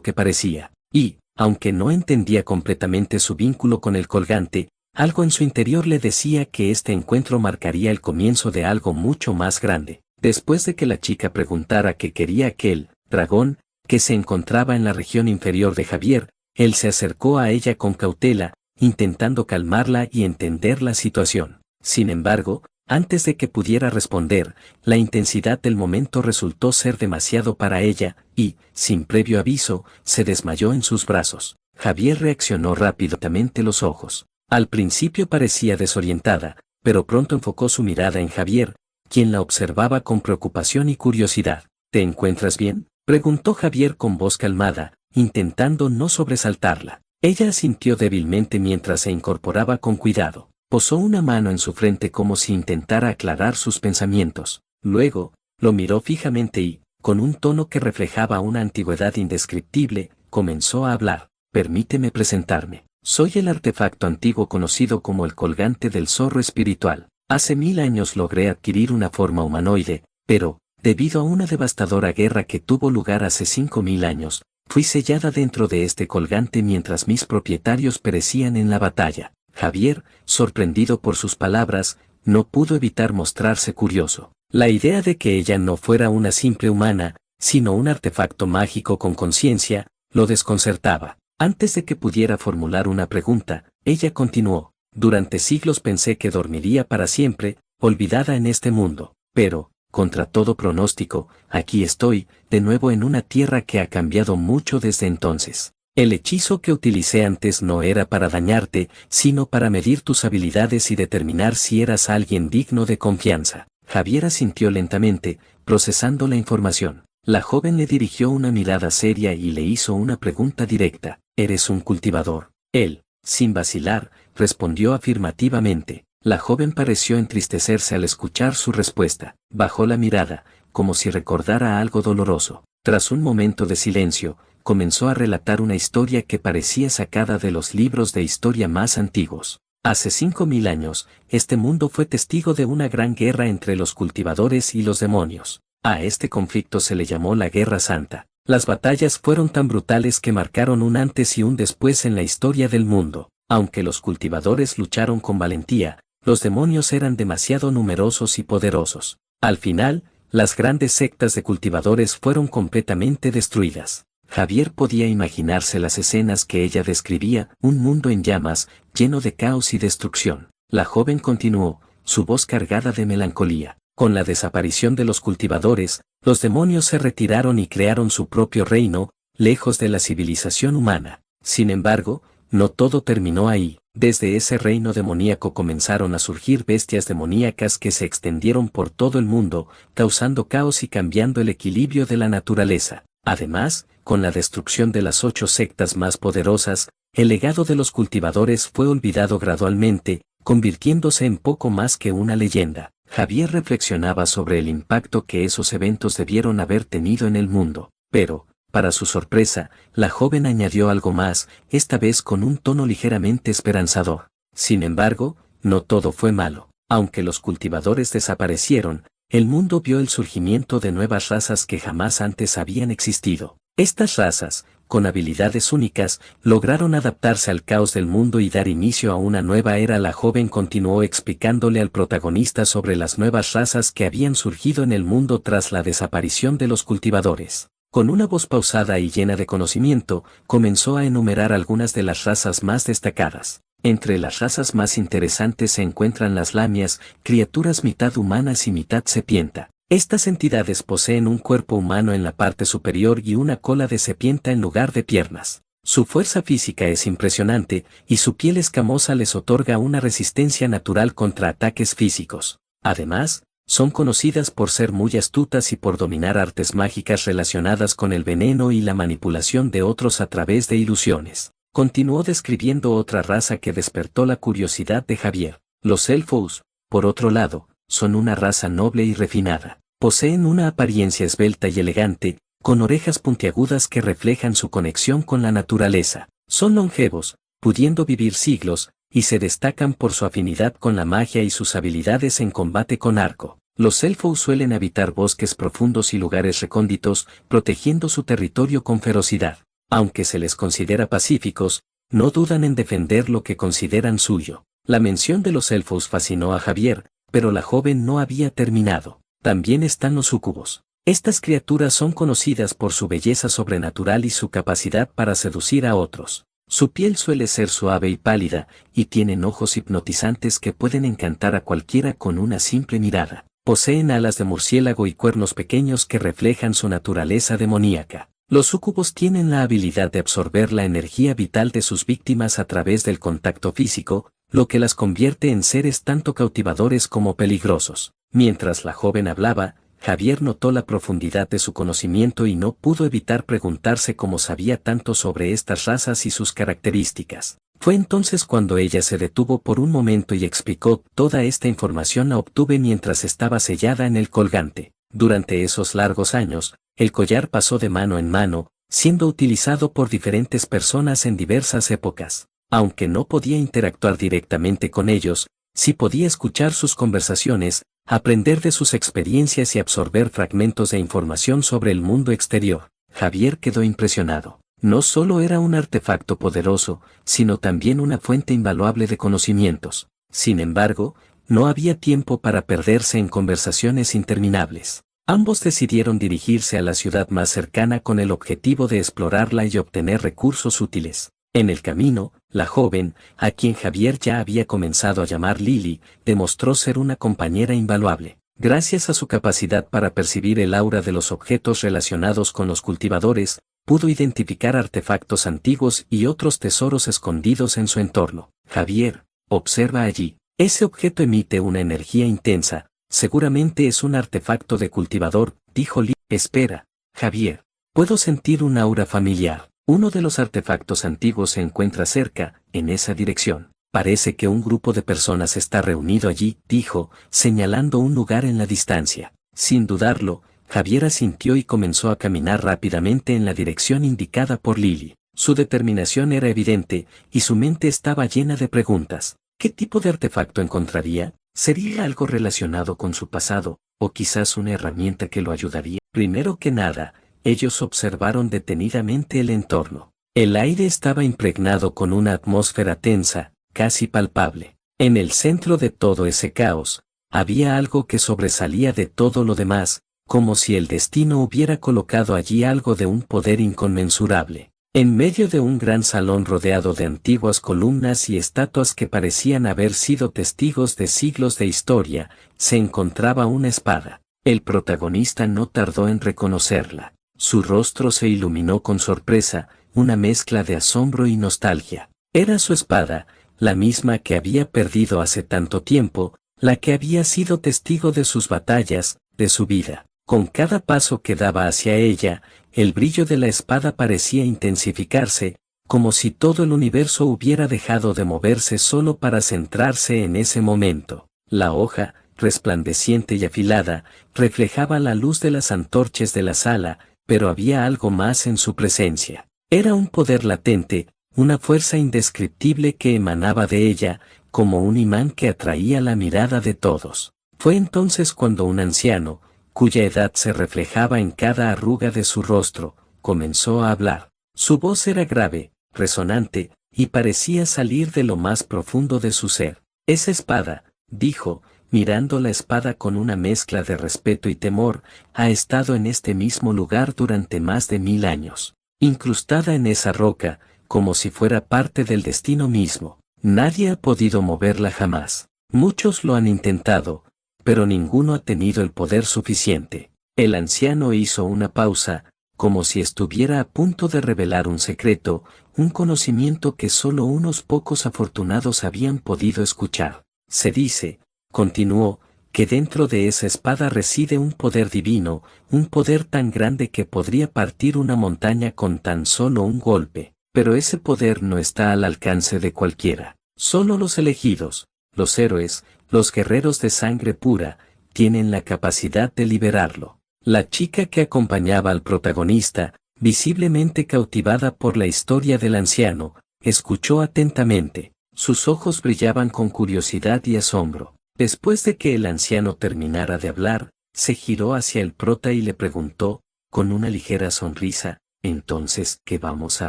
que parecía. Y, aunque no entendía completamente su vínculo con el colgante, algo en su interior le decía que este encuentro marcaría el comienzo de algo mucho más grande. Después de que la chica preguntara qué quería aquel dragón, que se encontraba en la región inferior de Javier, él se acercó a ella con cautela, intentando calmarla y entender la situación. Sin embargo, antes de que pudiera responder, la intensidad del momento resultó ser demasiado para ella, y, sin previo aviso, se desmayó en sus brazos. Javier reaccionó rápidamente los ojos. Al principio parecía desorientada, pero pronto enfocó su mirada en Javier, quien la observaba con preocupación y curiosidad. «¿Te encuentras bien?», preguntó Javier con voz calmada, intentando no sobresaltarla. Ella asintió débilmente mientras se incorporaba con cuidado. Posó una mano en su frente como si intentara aclarar sus pensamientos. Luego, lo miró fijamente y, con un tono que reflejaba una antigüedad indescriptible, comenzó a hablar. «Permíteme presentarme. Soy el artefacto antiguo conocido como el colgante del zorro espiritual. Hace 1000 años logré adquirir una forma humanoide, pero, debido a una devastadora guerra que tuvo lugar hace 5000 años, fui sellada dentro de este colgante mientras mis propietarios perecían en la batalla». Javier, sorprendido por sus palabras, no pudo evitar mostrarse curioso. La idea de que ella no fuera una simple humana, sino un artefacto mágico con conciencia, lo desconcertaba. Antes de que pudiera formular una pregunta, ella continuó: «Durante siglos pensé que dormiría para siempre, olvidada en este mundo, pero, contra todo pronóstico, aquí estoy, de nuevo en una tierra que ha cambiado mucho desde entonces. El hechizo que utilicé antes no era para dañarte, sino para medir tus habilidades y determinar si eras alguien digno de confianza. Javier asintió lentamente, procesando la información. La joven le dirigió una mirada seria y le hizo una pregunta directa. ¿Eres un cultivador? Él, sin vacilar, respondió afirmativamente. La joven pareció entristecerse al escuchar su respuesta. Bajó la mirada, como si recordara algo doloroso. Tras un momento de silencio, comenzó a relatar una historia que parecía sacada de los libros de historia más antiguos. Hace 5000 años, este mundo fue testigo de una gran guerra entre los cultivadores y los demonios. A este conflicto se le llamó la Guerra Santa. Las batallas fueron tan brutales que marcaron un antes y un después en la historia del mundo. Aunque los cultivadores lucharon con valentía, los demonios eran demasiado numerosos y poderosos. Al final, las grandes sectas de cultivadores fueron completamente destruidas. Javier podía imaginarse las escenas que ella describía, un mundo en llamas, lleno de caos y destrucción. La joven continuó, su voz cargada de melancolía. Con la desaparición de los cultivadores, los demonios se retiraron y crearon su propio reino, lejos de la civilización humana. Sin embargo, no todo terminó ahí. Desde ese reino demoníaco comenzaron a surgir bestias demoníacas que se extendieron por todo el mundo, causando caos y cambiando el equilibrio de la naturaleza. Además, con la destrucción de las 8 sectas más poderosas, el legado de los cultivadores fue olvidado gradualmente, convirtiéndose en poco más que una leyenda. Javier reflexionaba sobre el impacto que esos eventos debieron haber tenido en el mundo. Pero, para su sorpresa, la joven añadió algo más, esta vez con un tono ligeramente esperanzador. Sin embargo, no todo fue malo. Aunque los cultivadores desaparecieron, el mundo vio el surgimiento de nuevas razas que jamás antes habían existido. Estas razas, con habilidades únicas, lograron adaptarse al caos del mundo y dar inicio a una nueva era. La joven continuó explicándole al protagonista sobre las nuevas razas que habían surgido en el mundo tras la desaparición de los cultivadores. Con una voz pausada y llena de conocimiento, comenzó a enumerar algunas de las razas más destacadas. Entre las razas más interesantes se encuentran las lamias, criaturas mitad humanas y mitad serpienta. Estas entidades poseen un cuerpo humano en la parte superior y una cola de serpiente en lugar de piernas. Su fuerza física es impresionante, y su piel escamosa les otorga una resistencia natural contra ataques físicos. Además, son conocidas por ser muy astutas y por dominar artes mágicas relacionadas con el veneno y la manipulación de otros a través de ilusiones. Continuó describiendo otra raza que despertó la curiosidad de Javier. Los elfos, por otro lado, son una raza noble y refinada. Poseen una apariencia esbelta y elegante, con orejas puntiagudas que reflejan su conexión con la naturaleza. Son longevos, pudiendo vivir siglos, y se destacan por su afinidad con la magia y sus habilidades en combate con arco. Los elfos suelen habitar bosques profundos y lugares recónditos, protegiendo su territorio con ferocidad. Aunque se les considera pacíficos, no dudan en defender lo que consideran suyo. La mención de los elfos fascinó a Javier, pero la joven no había terminado. También están los súcubos. Estas criaturas son conocidas por su belleza sobrenatural y su capacidad para seducir a otros. Su piel suele ser suave y pálida, y tienen ojos hipnotizantes que pueden encantar a cualquiera con una simple mirada. Poseen alas de murciélago y cuernos pequeños que reflejan su naturaleza demoníaca. Los súcubos tienen la habilidad de absorber la energía vital de sus víctimas a través del contacto físico, lo que las convierte en seres tanto cautivadores como peligrosos. Mientras la joven hablaba, Javier notó la profundidad de su conocimiento y no pudo evitar preguntarse cómo sabía tanto sobre estas razas y sus características. Fue entonces cuando ella se detuvo por un momento y explicó: toda esta información la obtuve mientras estaba sellada en el colgante. Durante esos largos años, el collar pasó de mano en mano, siendo utilizado por diferentes personas en diversas épocas. Aunque no podía interactuar directamente con ellos, sí podía escuchar sus conversaciones, aprender de sus experiencias y absorber fragmentos de información sobre el mundo exterior. Javier quedó impresionado. No solo era un artefacto poderoso, sino también una fuente invaluable de conocimientos. Sin embargo, no había tiempo para perderse en conversaciones interminables. Ambos decidieron dirigirse a la ciudad más cercana con el objetivo de explorarla y obtener recursos útiles. En el camino, la joven, a quien Javier ya había comenzado a llamar Lily, demostró ser una compañera invaluable. Gracias a su capacidad para percibir el aura de los objetos relacionados con los cultivadores, pudo identificar artefactos antiguos y otros tesoros escondidos en su entorno. Javier, observa allí. Ese objeto emite una energía intensa. Seguramente es un artefacto de cultivador, dijo Lee. Espera, Javier. Puedo sentir un aura familiar. Uno de los artefactos antiguos se encuentra cerca, en esa dirección. Parece que un grupo de personas está reunido allí, dijo, señalando un lugar en la distancia. Sin dudarlo, Javier asintió y comenzó a caminar rápidamente en la dirección indicada por Lily. Su determinación era evidente, y su mente estaba llena de preguntas. ¿Qué tipo de artefacto encontraría? ¿Sería algo relacionado con su pasado, o quizás una herramienta que lo ayudaría? Primero que nada, ellos observaron detenidamente el entorno. El aire estaba impregnado con una atmósfera tensa, casi palpable. En el centro de todo ese caos, había algo que sobresalía de todo lo demás, como si el destino hubiera colocado allí algo de un poder inconmensurable. En medio de un gran salón rodeado de antiguas columnas y estatuas que parecían haber sido testigos de siglos de historia, se encontraba una espada. El protagonista no tardó en reconocerla. Su rostro se iluminó con sorpresa, una mezcla de asombro y nostalgia. Era su espada, la misma que había perdido hace tanto tiempo, la que había sido testigo de sus batallas, de su vida. Con cada paso que daba hacia ella, el brillo de la espada parecía intensificarse, como si todo el universo hubiera dejado de moverse solo para centrarse en ese momento. La hoja, resplandeciente y afilada, reflejaba la luz de las antorchas de la sala, pero había algo más en su presencia. Era un poder latente, una fuerza indescriptible que emanaba de ella, como un imán que atraía la mirada de todos. Fue entonces cuando un anciano, cuya edad se reflejaba en cada arruga de su rostro, comenzó a hablar. Su voz era grave, resonante, y parecía salir de lo más profundo de su ser. Esa espada, dijo, mirando la espada con una mezcla de respeto y temor, ha estado en este mismo lugar durante más de 1000 años. Incrustada en esa roca, como si fuera parte del destino mismo. Nadie ha podido moverla jamás. Muchos lo han intentado, pero ninguno ha tenido el poder suficiente. El anciano hizo una pausa, como si estuviera a punto de revelar un secreto, un conocimiento que solo unos pocos afortunados habían podido escuchar. Se dice, continuó, que dentro de esa espada reside un poder divino, un poder tan grande que podría partir una montaña con tan solo un golpe. Pero ese poder no está al alcance de cualquiera. Solo los elegidos, los héroes, los guerreros de sangre pura, tienen la capacidad de liberarlo. La chica que acompañaba al protagonista, visiblemente cautivada por la historia del anciano, escuchó atentamente. Sus ojos brillaban con curiosidad y asombro. Después de que el anciano terminara de hablar, se giró hacia el prota y le preguntó, con una ligera sonrisa, «Entonces, ¿qué vamos a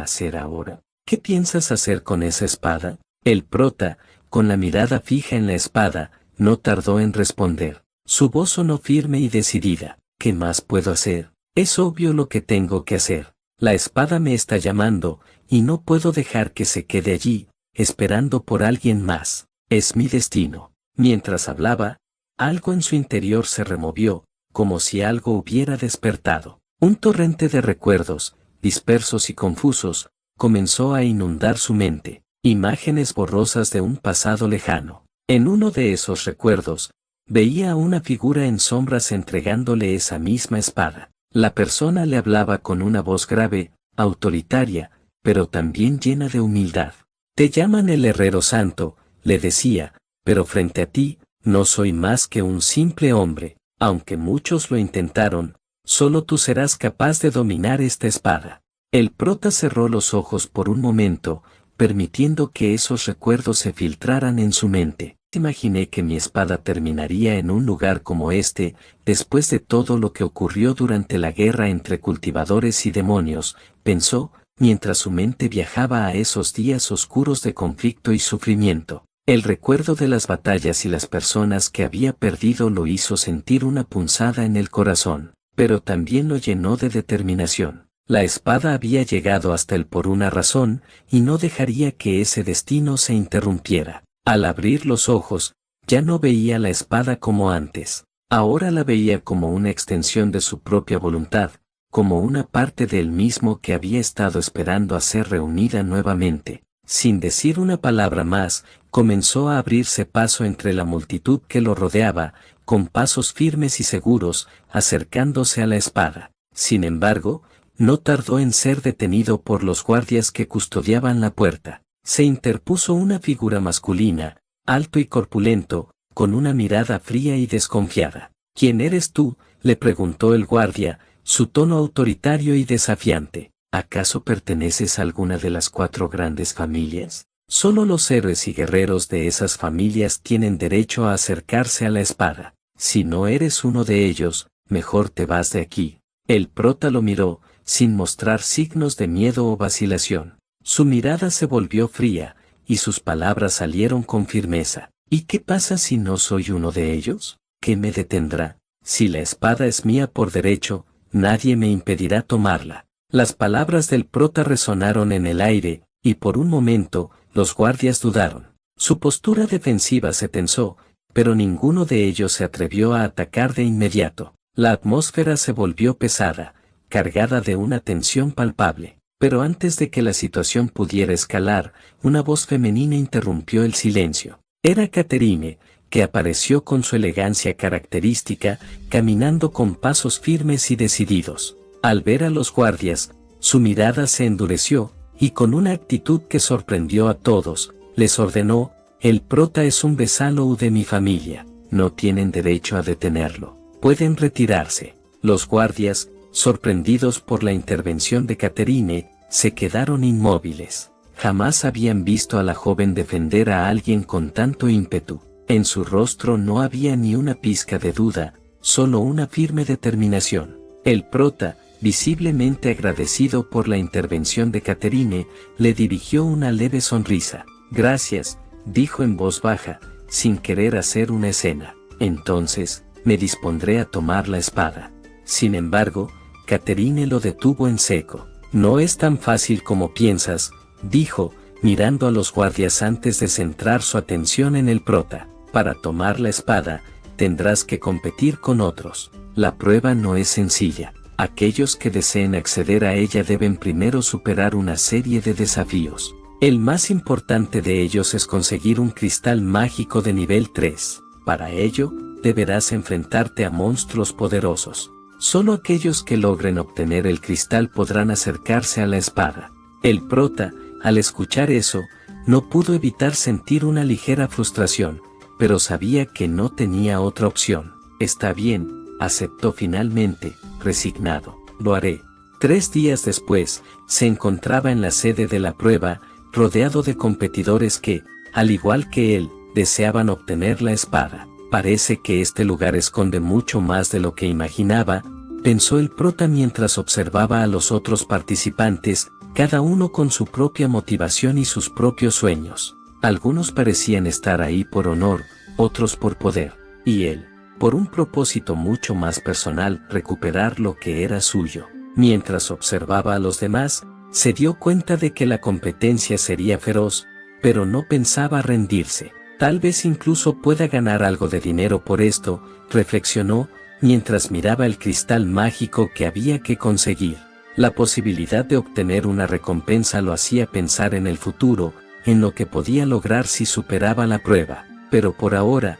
hacer ahora? ¿Qué piensas hacer con esa espada?» El prota, con la mirada fija en la espada, no tardó en responder. Su voz sonó firme y decidida. «¿Qué más puedo hacer? Es obvio lo que tengo que hacer. La espada me está llamando, y no puedo dejar que se quede allí, esperando por alguien más. Es mi destino». Mientras hablaba, algo en su interior se removió, como si algo hubiera despertado. Un torrente de recuerdos, dispersos y confusos, comenzó a inundar su mente. Imágenes borrosas de un pasado lejano. En uno de esos recuerdos, veía a una figura en sombras entregándole esa misma espada. La persona le hablaba con una voz grave, autoritaria, pero también llena de humildad. «Te llaman el Herrero Santo», le decía, «pero frente a ti, no soy más que un simple hombre. Aunque muchos lo intentaron, solo tú serás capaz de dominar esta espada». El prota cerró los ojos por un momento, permitiendo que esos recuerdos se filtraran en su mente. «Imaginé que mi espada terminaría en un lugar como este, después de todo lo que ocurrió durante la guerra entre cultivadores y demonios», pensó, mientras su mente viajaba a esos días oscuros de conflicto y sufrimiento. El recuerdo de las batallas y las personas que había perdido lo hizo sentir una punzada en el corazón, pero también lo llenó de determinación. La espada había llegado hasta él por una razón, y no dejaría que ese destino se interrumpiera. Al abrir los ojos, ya no veía la espada como antes. Ahora la veía como una extensión de su propia voluntad, como una parte de él mismo que había estado esperando a ser reunida nuevamente. Sin decir una palabra más, comenzó a abrirse paso entre la multitud que lo rodeaba, con pasos firmes y seguros, acercándose a la espada. Sin embargo, no tardó en ser detenido por los guardias que custodiaban la puerta. Se interpuso una figura masculina, alto y corpulento, con una mirada fría y desconfiada. «¿Quién eres tú?», le preguntó el guardia, su tono autoritario y desafiante. «¿Acaso perteneces a alguna de las 4 grandes familias? Solo los héroes y guerreros de esas familias tienen derecho a acercarse a la espada. Si no eres uno de ellos, mejor te vas de aquí». El prota lo miró, sin mostrar signos de miedo o vacilación. Su mirada se volvió fría, y sus palabras salieron con firmeza. «¿Y qué pasa si no soy uno de ellos? ¿Qué me detendrá? Si la espada es mía por derecho, nadie me impedirá tomarla». Las palabras del prota resonaron en el aire, y por un momento, los guardias dudaron. Su postura defensiva se tensó, pero ninguno de ellos se atrevió a atacar de inmediato. La atmósfera se volvió pesada, cargada de una tensión palpable. Pero antes de que la situación pudiera escalar, una voz femenina interrumpió el silencio. Era Catherine, que apareció con su elegancia característica, caminando con pasos firmes y decididos. Al ver a los guardias, su mirada se endureció, y con una actitud que sorprendió a todos, les ordenó: «El prota es un vasallo de mi familia, no tienen derecho a detenerlo. Pueden retirarse». Los guardias, sorprendidos por la intervención de Catherine, se quedaron inmóviles. Jamás habían visto a la joven defender a alguien con tanto ímpetu. En su rostro no había ni una pizca de duda, solo una firme determinación. El prota, visiblemente agradecido por la intervención de Catherine, le dirigió una leve sonrisa. «Gracias», dijo en voz baja, sin querer hacer una escena. «Entonces, me dispondré a tomar la espada». Sin embargo, Catherine lo detuvo en seco. «No es tan fácil como piensas», dijo, mirando a los guardias antes de centrar su atención en el prota. «Para tomar la espada, tendrás que competir con otros. La prueba no es sencilla. Aquellos que deseen acceder a ella deben primero superar una serie de desafíos. El más importante de ellos es conseguir un cristal mágico de nivel 3. Para ello, deberás enfrentarte a monstruos poderosos. Solo aquellos que logren obtener el cristal podrán acercarse a la espada». El prota, al escuchar eso, no pudo evitar sentir una ligera frustración, pero sabía que no tenía otra opción. «Está bien», aceptó finalmente, resignado. «Lo haré». 3 días después, se encontraba en la sede de la prueba, rodeado de competidores que, al igual que él, deseaban obtener la espada. «Parece que este lugar esconde mucho más de lo que imaginaba», pensó el prota mientras observaba a los otros participantes, cada uno con su propia motivación y sus propios sueños. Algunos parecían estar ahí por honor, otros por poder, y él, por un propósito mucho más personal: recuperar lo que era suyo. Mientras observaba a los demás, se dio cuenta de que la competencia sería feroz, pero no pensaba rendirse. «Tal vez incluso pueda ganar algo de dinero por esto», reflexionó, mientras miraba el cristal mágico que había que conseguir. La posibilidad de obtener una recompensa lo hacía pensar en el futuro, en lo que podía lograr si superaba la prueba. Pero por ahora,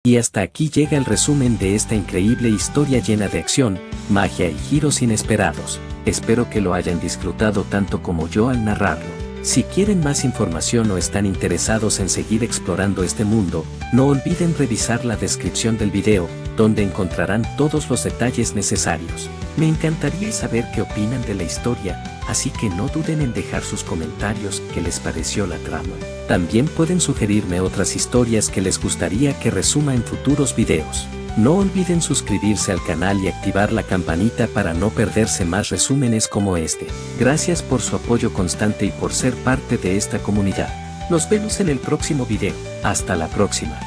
y hasta aquí llega el resumen de esta increíble historia llena de acción, magia y giros inesperados. Espero que lo hayan disfrutado tanto como yo al narrarlo. Si quieren más información o están interesados en seguir explorando este mundo, no olviden revisar la descripción del video, donde encontrarán todos los detalles necesarios. Me encantaría saber qué opinan de la historia, así que no duden en dejar sus comentarios qué les pareció la trama. También pueden sugerirme otras historias que les gustaría que resuma en futuros videos. No olviden suscribirse al canal y activar la campanita para no perderse más resúmenes como este. Gracias por su apoyo constante y por ser parte de esta comunidad. Nos vemos en el próximo video. Hasta la próxima.